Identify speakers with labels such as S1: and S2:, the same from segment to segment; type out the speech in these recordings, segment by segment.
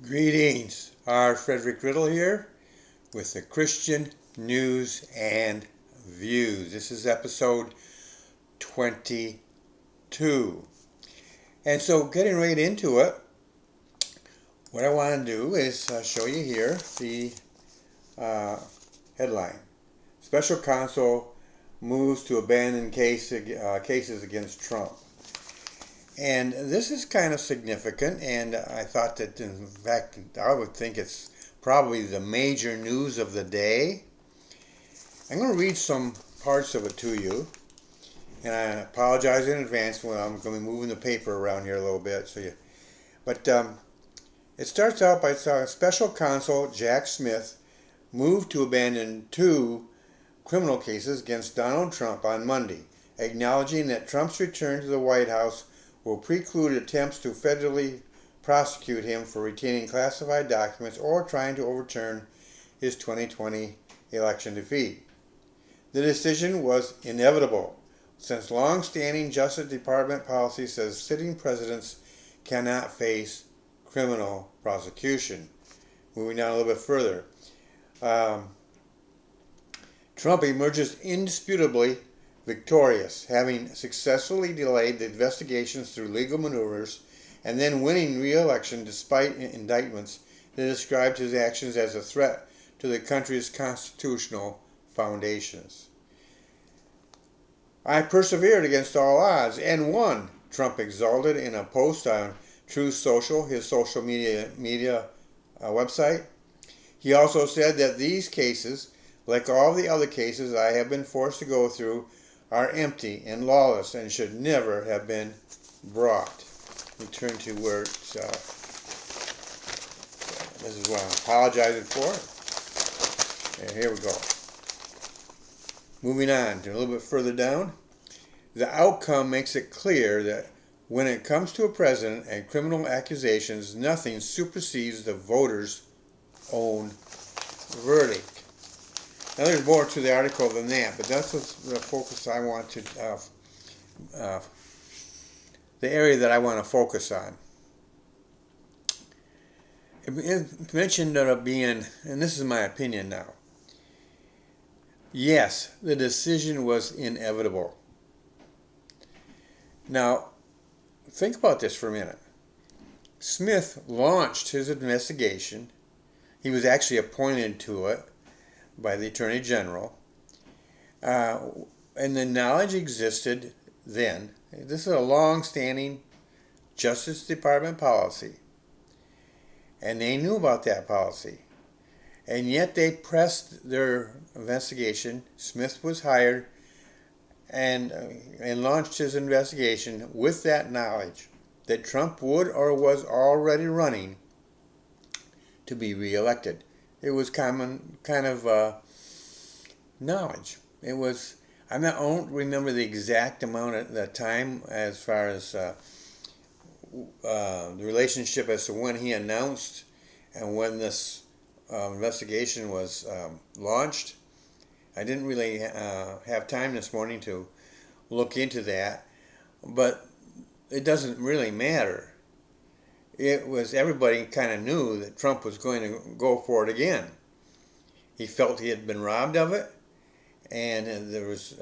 S1: Greetings, our Frederick Riddle here with the Christian News and Views. This is episode 22. And so getting right into it, what I want to do is show you here the headline. Special counsel moves to abandon cases against Trump. And this is kind of significant, and I thought that, in fact, I would think it's probably the major news of the day. I'm going to read some parts of it to you, and I apologize in advance when I'm going to be moving the paper around here a little bit. But it starts out by Special Counsel Jack Smith moved to abandon 2 criminal cases against Donald Trump on Monday, acknowledging that Trump's return to the White House will preclude attempts to federally prosecute him for retaining classified documents or trying to overturn his 2020 election defeat. The decision was inevitable, since long-standing Justice Department policy says sitting presidents cannot face criminal prosecution. Moving down a little bit further. Trump emerges indisputably victorious, having successfully delayed the investigations through legal maneuvers and then winning re-election despite indictments that described his actions as a threat to the country's constitutional foundations. I persevered against all odds and won, Trump exulted in a post on Truth Social, his social media website. He also said that these cases, like all the other cases I have been forced to go through, are empty and lawless and should never have been brought. We turn to where this is what I'm apologizing for. And here we go. Moving on to a little bit further down. The outcome makes it clear that when it comes to a president and criminal accusations, nothing supersedes the voters' own verdict. Now, there's more to the article than that, but that's the focus I want to, the area that I want to focus on. It mentioned being, and this is my opinion now, yes, the decision was inevitable. Now, think about this for a minute. Smith launched his investigation. He was actually appointed to it by the Attorney General, and the knowledge existed then. This is a long-standing Justice Department policy, and they knew about that policy, and yet they pressed their investigation. Smith was hired and launched his investigation with that knowledge that Trump would or was already running to be reelected. It was common kind of knowledge. It was, I don't remember the exact amount at the time as far as the relationship as to when he announced and when this investigation was launched. I didn't really have time this morning to look into that, but it doesn't really matter. It was, everybody kind of knew that Trump was going to go for it again. He felt he had been robbed of it, and there was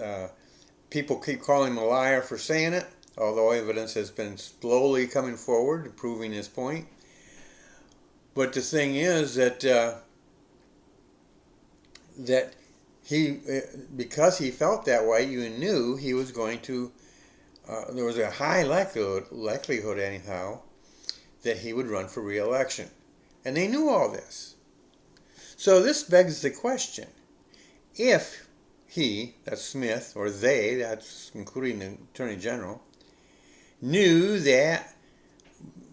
S1: people keep calling him a liar for saying it, although evidence has been slowly coming forward proving his point. But the thing is that that he, because he felt that way, you knew he was going to. There was a high likelihood anyhow, that he would run for re-election. And they knew all this. So this begs the question, if he, that's Smith, or they, that's including the Attorney General, knew that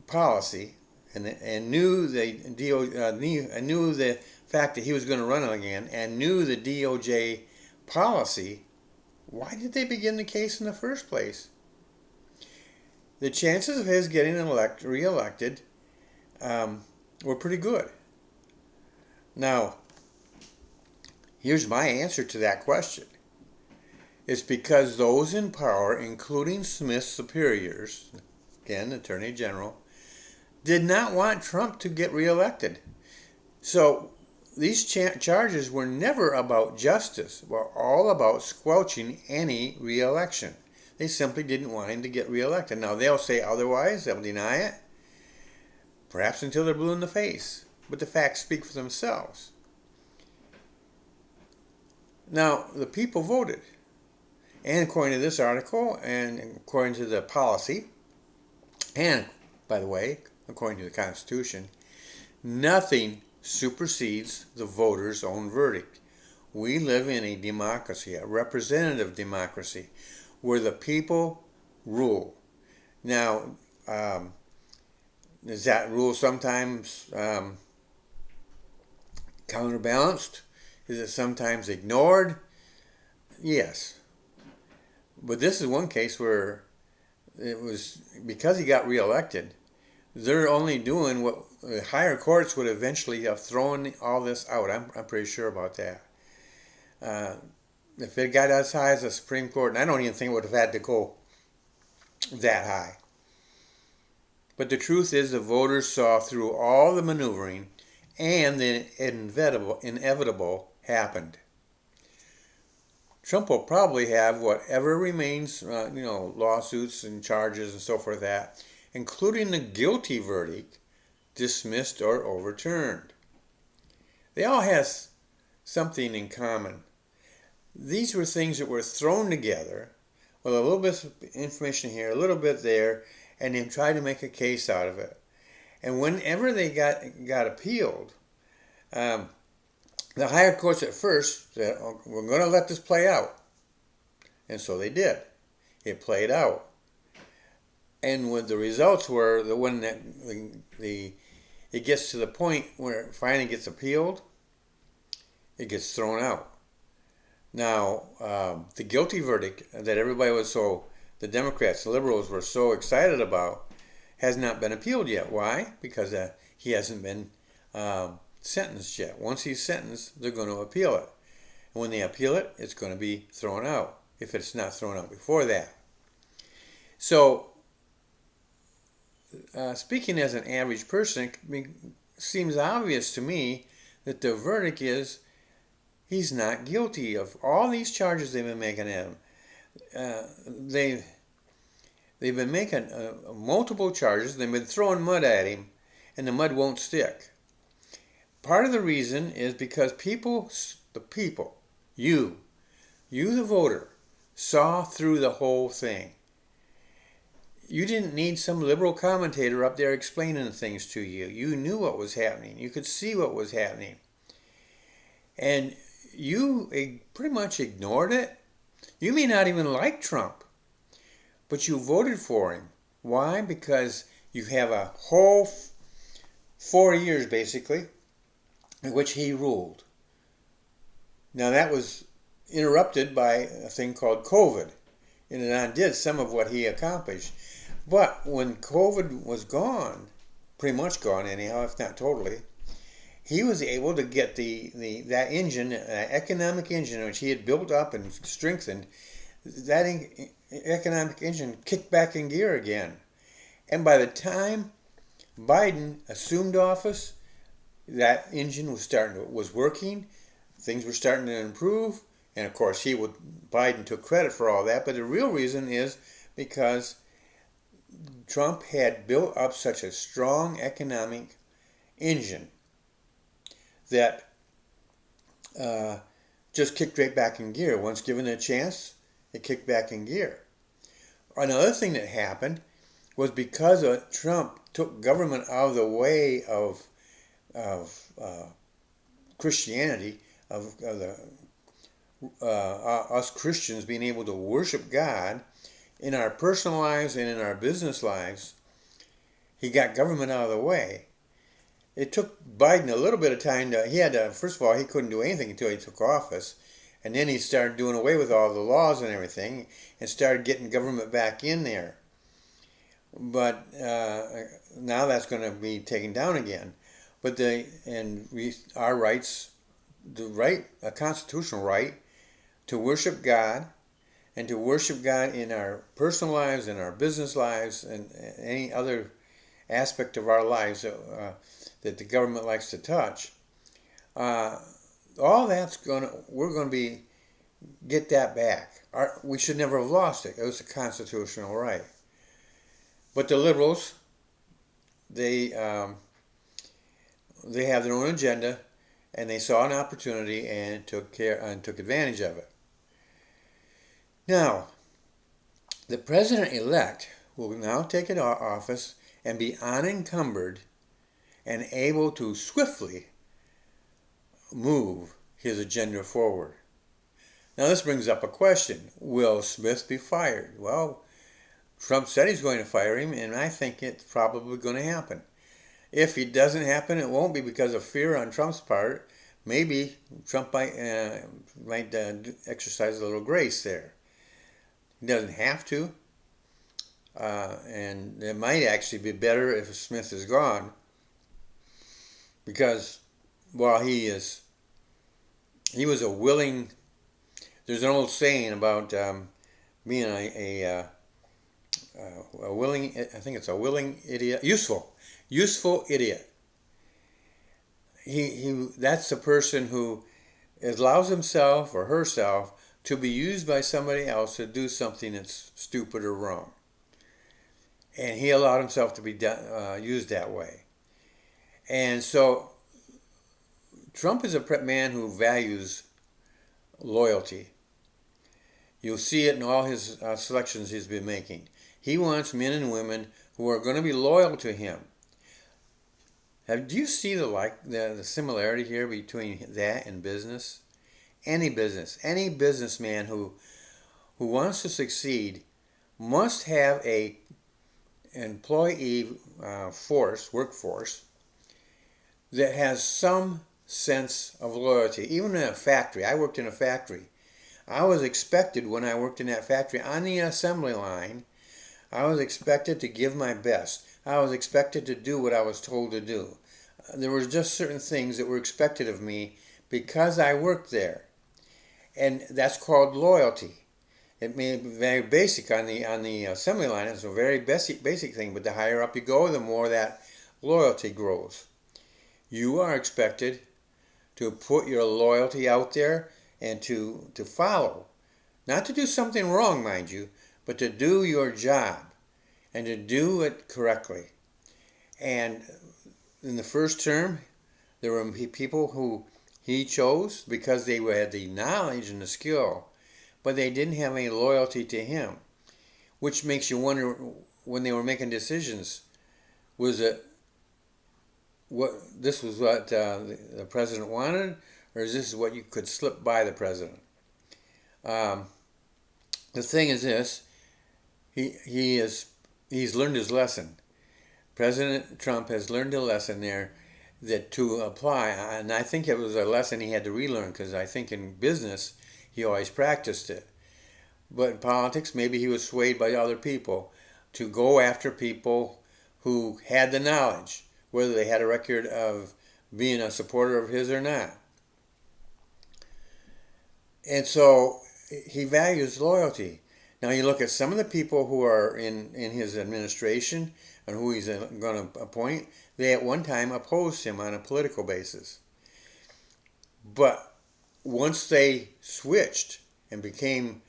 S1: policy and knew knew the fact that he was going to run again and knew the DOJ policy, why did they begin the case in the first place? The chances of his getting re-elected were pretty good. Now, here's my answer to that question. It's because those in power, including Smith's superiors, again, Attorney General, did not want Trump to get reelected. So these charges were never about justice, were all about squelching any reelection. They simply didn't want him to get reelected. Now they'll say otherwise, they'll deny it, perhaps until they're blue in the face. But the facts speak for themselves. Now, the people voted. And according to this article, and according to the policy, and, by the way, according to the Constitution, nothing supersedes the voters' own verdict. We live in a democracy, a representative democracy, where the people rule. Now, is that rule sometimes counterbalanced? Is it sometimes ignored? Yes. But this is one case where it was, because he got reelected, they're only doing what the higher courts would eventually have thrown all this out. I'm pretty sure about that. If it got as high as the Supreme Court, and I don't even think it would have had to go that high. But the truth is the voters saw through all the maneuvering, and the inevitable happened. Trump will probably have whatever remains, lawsuits and charges and so forth that, including the guilty verdict, dismissed or overturned. They all have something in common. These were things that were thrown together with a little bit of information here, a little bit there, and they tried to make a case out of it. And whenever they got appealed, the higher courts at first said, oh, we're going to let this play out. And so they did. It played out. And what the results were, when it gets to the point where it finally gets appealed, it gets thrown out. Now, the guilty verdict that everybody was the Democrats, the liberals were so excited about, has not been appealed yet. Why? Because he hasn't been sentenced yet. Once he's sentenced, they're going to appeal it. And when they appeal it, it's going to be thrown out, if it's not thrown out before that. So, speaking as an average person, it seems obvious to me that the verdict is he's not guilty of all these charges they've been making him. They've been making multiple charges. They've been throwing mud at him, and the mud won't stick. Part of the reason is because the people, you the voter, saw through the whole thing. You didn't need some liberal commentator up there explaining things to you. You knew what was happening. You could see what was happening. And you pretty much ignored it. You may not even like Trump, but you voted for him. Why? Because you have a whole 4 years, basically, in which he ruled. Now that was interrupted by a thing called COVID, and it undid some of what he accomplished. But when COVID was gone, pretty much gone anyhow, if not totally, he was able to get that engine, that economic engine which he had built up and strengthened, that economic engine kicked back in gear again. And by the time Biden assumed office, that engine was working, things were starting to improve, and of course Biden took credit for all that, but the real reason is because Trump had built up such a strong economic engine that just kicked right back in gear. Once given a chance, it kicked back in gear. Another thing that happened was because Trump took government out of the way of Christianity, of us Christians being able to worship God in our personal lives and in our business lives. He got government out of the way. It took Biden a little bit of time first of all, he couldn't do anything until he took office. And then he started doing away with all the laws and everything and started getting government back in there. But now that's going to be taken down again. But our rights, a constitutional right to worship God, and to worship God in our personal lives, in our business lives, and any other aspect of our lives that the government likes to touch, all that's we're going to get that back. We should never have lost it. It was a constitutional right. But the liberals, they they have their own agenda, and they saw an opportunity and took advantage of it. Now, the president-elect will now take office and be unencumbered and able to swiftly move his agenda forward. Now, this brings up a question. Will Smith be fired? Well, Trump said he's going to fire him, and I think it's probably going to happen. If it doesn't happen, it won't be because of fear on Trump's part. Maybe Trump might exercise a little grace there. He doesn't have to. And it might actually be better if Smith is gone, because while he was a willing, there's an old saying about being a willing, I think it's a willing idiot, useful idiot. That's the person who allows himself or herself to be used by somebody else to do something that's stupid or wrong. And he allowed himself to be used that way. And so Trump is a man who values loyalty. You'll see it in all his selections he's been making. He wants men and women who are going to be loyal to him. Do you see the similarity here between that and business? Any businessman who wants to succeed must have a employee workforce that has some sense of loyalty. Even in a factory, I worked in a factory. I was expected, when I worked in that factory on the assembly line, I was expected to give my best. I was expected to do what I was told to do. There were just certain things that were expected of me because I worked there. And that's called loyalty. It may be very basic on the assembly line. It's a very basic thing, but the higher up you go, the more that loyalty grows. You are expected to put your loyalty out there and to follow. Not to do something wrong, mind you, but to do your job and to do it correctly. And in the first term, there were people who he chose because they had the knowledge and the skill, but they didn't have any loyalty to him, which makes you wonder, when they were making decisions, was it this was what the president wanted, or is this what you could slip by the president? The thing is this: he's learned his lesson. President Trump has learned a lesson there that to apply, and I think it was a lesson he had to relearn, because I think in business he always practiced it. But in politics, maybe he was swayed by other people to go after people who had the knowledge, whether they had a record of being a supporter of his or not. And so he values loyalty. Now you look at some of the people who are in his administration and who he's going to appoint, they at one time opposed him on a political basis. But once they switched and became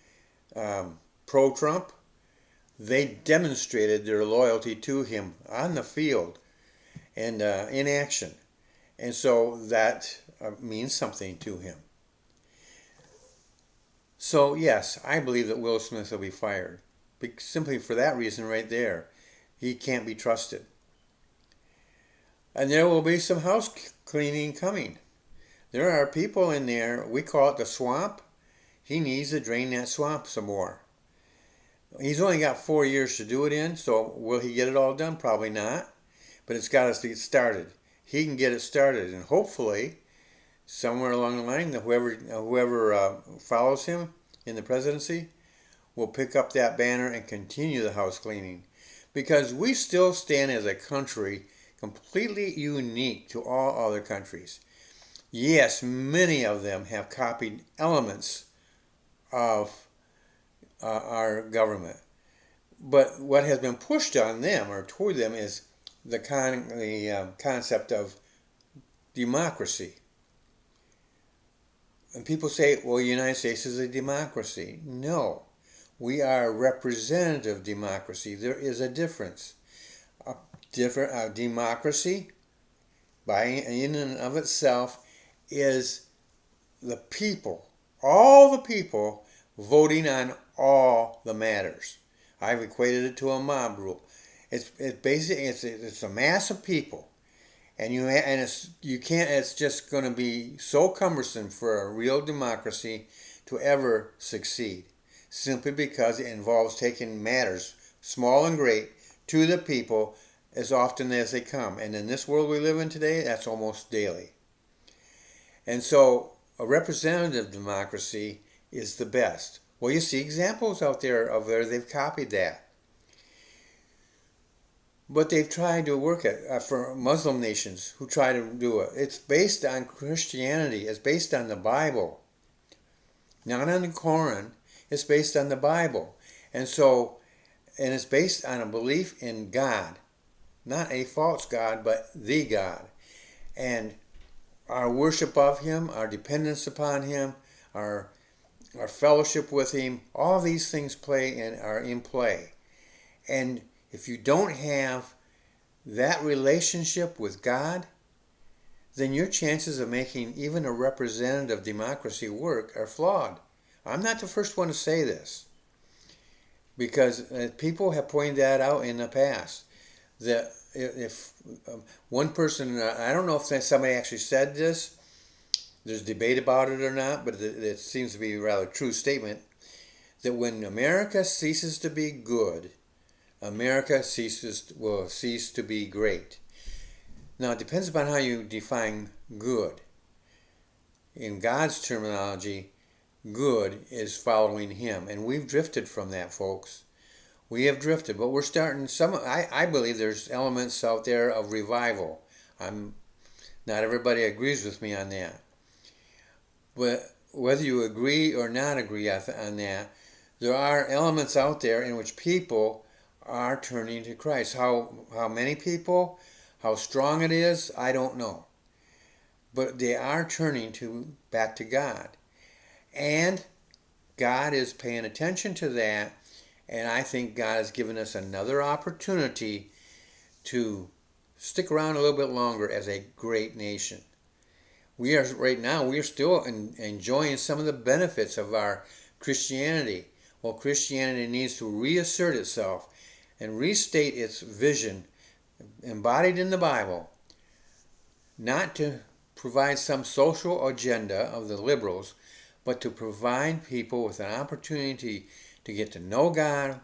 S1: pro-Trump, they demonstrated their loyalty to him on the field and in action. And so that means something to him. So yes, I believe that Will Smith will be fired. Simply for that reason right there. He can't be trusted. And there will be some house cleaning coming. There are people in there, we call it the swamp. He needs to drain that swamp some more. He's only got 4 years to do it in, so will he get it all done? Probably not. But it's got to get started. He can get it started, and hopefully, somewhere along the line, whoever follows him in the presidency will pick up that banner and continue the house cleaning. Because we still stand as a country completely unique to all other countries. Yes, many of them have copied elements of our government. But what has been pushed on them or toward them is the concept of democracy. And people say, well, the United States is a democracy. No, we are a representative democracy. There is a difference. A democracy, by in and of itself, is the people, all the people, voting on all the matters. I've equated it to a mob rule. It's basically it's a mass of people, and it's just going to be so cumbersome for a real democracy to ever succeed, simply because it involves taking matters, small and great, to the people as often as they come. And in this world we live in today, that's almost daily. And so a representative democracy is the best. Well, you see examples out there of where they've copied that. But they've tried to work it for Muslim nations who try to do it. It's based on Christianity. It's based on the Bible. Not on the Quran. It's based on the Bible. And it's based on a belief in God. Not a false God, but the God. And our worship of Him, our dependence upon Him, our fellowship with Him, all these things are in play. And if you don't have that relationship with God, then your chances of making even a representative democracy work are flawed. I'm not the first one to say this, because people have pointed that out in the past. That if one person, I don't know if somebody actually said this, there's debate about it or not, but it seems to be a rather true statement, that when America ceases to be good, America will cease to be great. Now, it depends upon how you define good. In God's terminology, good is following Him. And we've drifted from that, folks. We have drifted, but we're starting I believe there's elements out there of revival. Not everybody agrees with me on that. But whether you agree or not agree on that, there are elements out there in which people are turning to Christ. How many people, how strong it is, I don't know. But they are turning back to God. And God is paying attention to that. And I think God has given us another opportunity to stick around a little bit longer as a great nation. We are still enjoying some of the benefits of our Christianity. Well, Christianity needs to reassert itself and restate its vision embodied in the Bible, not to provide some social agenda of the liberals, but to provide people with an opportunity to get to know God,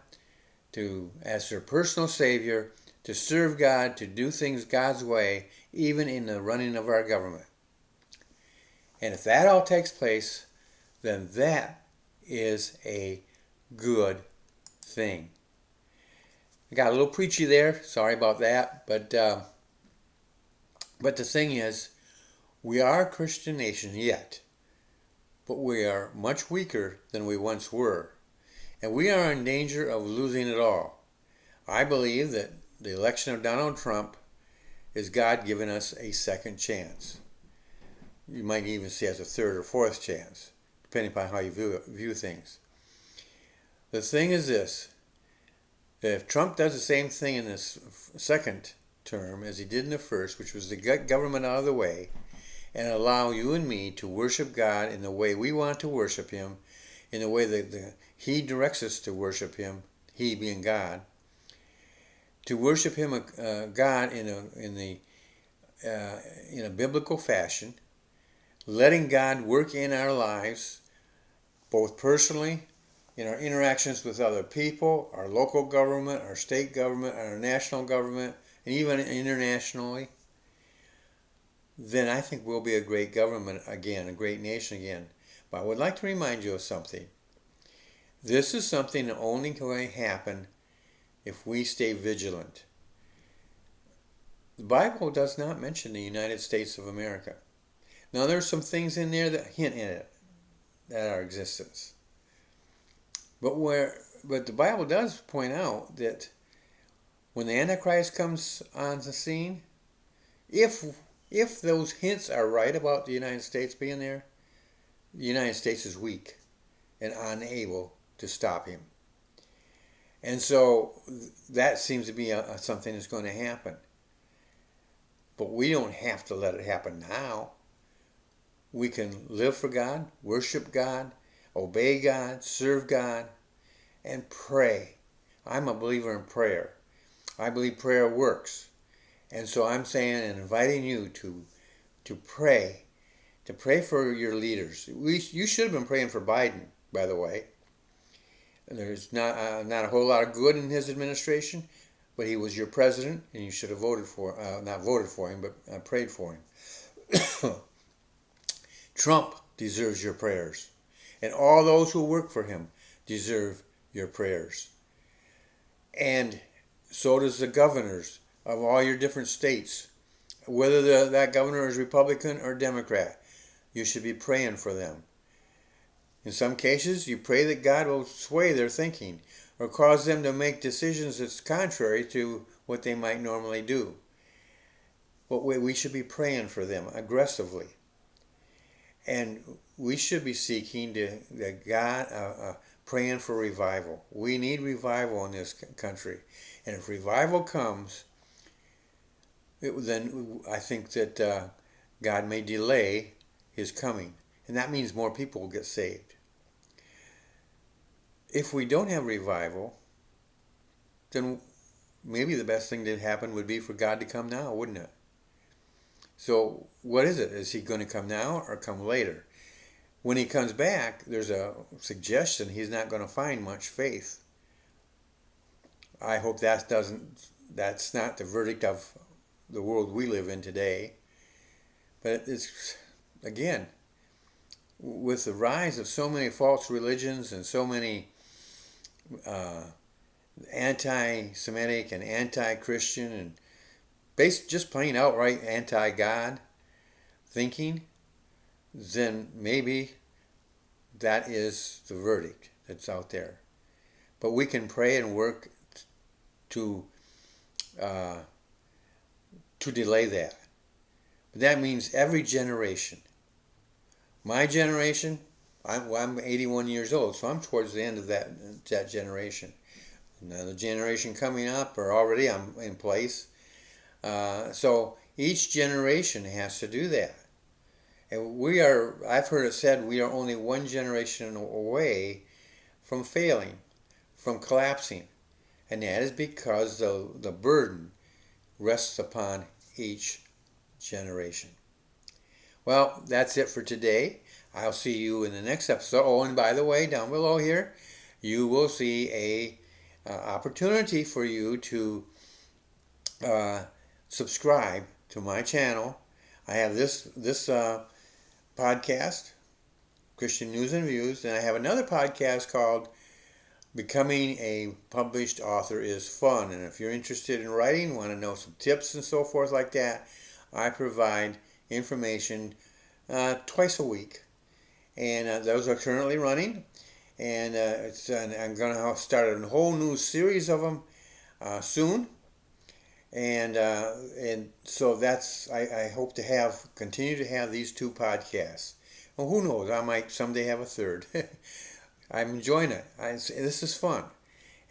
S1: as their personal Savior, to serve God, to do things God's way, even in the running of our government. And if that all takes place, then that is a good thing. I got a little preachy there, sorry about that, but the thing is, we are a Christian nation yet, but we are much weaker than we once were. And we are in danger of losing it all. I believe that the election of Donald Trump is God giving us a second chance. You might even say as a third or fourth chance, depending upon how you view things. The thing is this, that if Trump does the same thing in this second term as he did in the first, which was to get government out of the way and allow you and me to worship God in the way we want to worship Him, in the way that He directs us to worship Him, He being God, to worship Him, God in a biblical fashion, letting God work in our lives, both personally, in our interactions with other people, our local government, our state government, our national government, and even internationally, then I think we'll be a great government again, a great nation again. But I would like to remind you of something. This is something that only can happen if we stay vigilant. The Bible does not mention the United States of America. Now, there's some things in there that hint at our existence. But the Bible does point out that when the Antichrist comes on the scene, if if those hints are right about the United States being there, the United States is weak and unable to stop him. And so that seems to be something that's going to happen. But we don't have to let it happen now. We can live for God, worship God, obey God, serve God, and pray. I'm a believer in prayer. I believe prayer works. And so I'm saying and inviting you to pray for your leaders. You should have been praying for Biden, by the way. There's not a whole lot of good in his administration, but he was your president, and you should have voted for, not voted for him, but prayed for him. Trump deserves your prayers, and all those who work for him deserve your prayers. And so does the governors of all your different states. Whether that governor is Republican or Democrat, you should be praying for them. In some cases, you pray that God will sway their thinking or cause them to make decisions that's contrary to what they might normally do. But we should be praying for them aggressively. And we should be seeking praying for revival. We need revival in this country. And if revival comes, then I think that God may delay his coming. And that means more people will get saved. If we don't have revival, then maybe the best thing to happen would be for God to come now, wouldn't it? So what is it? Is he going to come now or come later? When he comes back, there's a suggestion he's not going to find much faith. I hope that's not the verdict of the world we live in today. But it's, again, with the rise of so many false religions and so many anti-Semitic and anti-Christian and just plain outright anti-God thinking, then maybe that is the verdict that's out there. But we can pray and work to delay that. But that means every generation. My generation, I'm 81 years old, so I'm towards the end of that generation. Now the generation coming up are already in place. So each generation has to do that. And I've heard it said, we are only one generation away from failing, from collapsing. And that is because the burden rests upon each generation. Well, that's it for today. I'll see you in the next episode. Oh, and by the way, down below here, you will see a opportunity for you to subscribe to my channel. I have this podcast, Christian News and Views, and I have another podcast called Becoming a Published Author is Fun. And if you're interested in writing, want to know some tips and so forth like that, I provide information twice a week. And those are currently running. And I'm going to start a whole new series of them soon. And so I hope to continue to have these two podcasts. Well, who knows? I might someday have a third. I'm enjoying it. This is fun.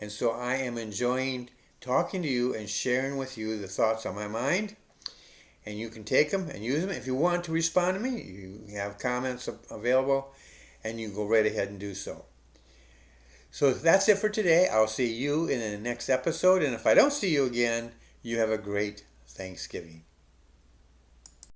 S1: And so I am enjoying talking to you and sharing with you the thoughts on my mind. And you can take them and use them. If you want to respond to me, you have comments available, and you go right ahead and do so. So that's it for today. I'll see you in the next episode. And if I don't see you again, you have a great Thanksgiving.